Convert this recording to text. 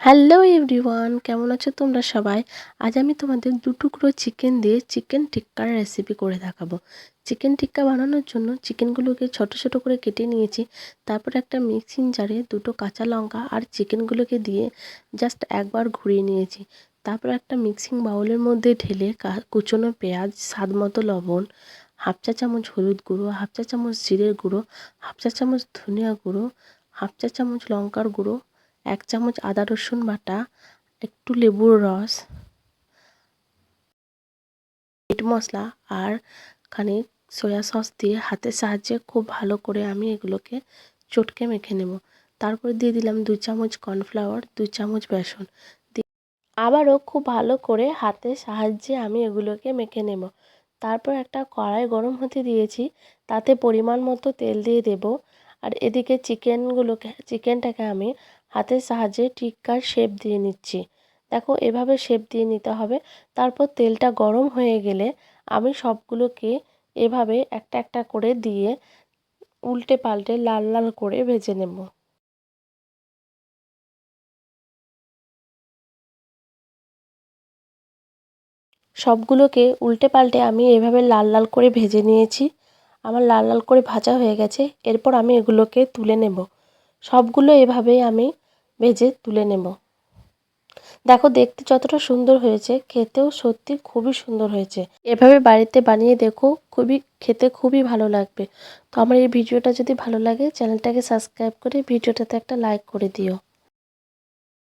Hello everyone, কেমন আছো তোমরা সবাই? আজ আমি তোমাদের 2 টুকরো চিকেন দিয়ে চিকেন টিক্কার রেসিপি করে দেখাবো। চিকেন টিক্কা বানানোর জন্য চিকেনগুলোকে ছোট ছোট করে কেটে নিয়েছি। তারপর একটা মিক্সিং জারে 2টো কাঁচা লঙ্কা আর চিকেনগুলোকে দিয়ে জাস্ট একবার ঘুরিয়ে নিয়েছি। তারপর একটা মিক্সিং বাউলের মধ্যে ঢেলে কুচনো পেঁয়াজ, স্বাদ মতো লবণ, হাফ চা চামচ হলুদ গুঁড়ো, হাফ চা চামচ জিরের গুঁড়ো, হাফ চা চামচ ধনিয়া গুঁড়ো, হাফ চা চামচ লঙ্কার গুঁড়ো, 1 চামচ আদা রসুন বাটা, একটু লেবুর রস, মিট মশলা আর খানিক সয়া সস দিয়ে হাতের সাহায্যে খুব ভালো করে আমি এগুলোকে চটকে মেখে নেব। তারপর দিয়ে দিলাম 2 চামচ কর্নফ্লাওয়ার, 2 চামচ বেসন। আবারও খুব ভালো করে হাতের সাহায্যে আমি এগুলোকে মেখে নেব। তারপর একটা কড়াই গরম হতে দিয়েছি, তাতে পরিমাণ মতো তেল দিয়ে দেব। আর এদিকে চিকেনটাকে আমি হাতের সাহায্যে টিক্কার শেপ দিয়ে নিচ্ছি। দেখো এভাবে শেপ দিয়ে নিতে হবে। তারপর তেলটা গরম হয়ে গেলে আমি সবগুলোকে এভাবে একটা একটা করে দিয়ে উল্টে পাল্টে লাল লাল করে ভেজে নেব। সবগুলোকে উল্টে পাল্টে আমি এভাবে লাল লাল করে ভেজে নিয়েছি। আমার লাল লাল করে ভাজা হয়ে গেছে। এরপর আমি এগুলোকে তুলে নেব। সবগুলো এভাবেই আমি ভেজে তুলে নেব। দেখো দেখতে যতটা সুন্দর হয়েছে, খেতেও সত্যি খুবই সুন্দর হয়েছে। এভাবে বাড়িতে বানিয়ে দেখো, খেতে খুবই ভালো লাগবে। তো আমার এই ভিডিওটা যদি ভালো লাগে চ্যানেলটাকে সাবস্ক্রাইব করে ভিডিওটাতে একটা লাইক করে দিও।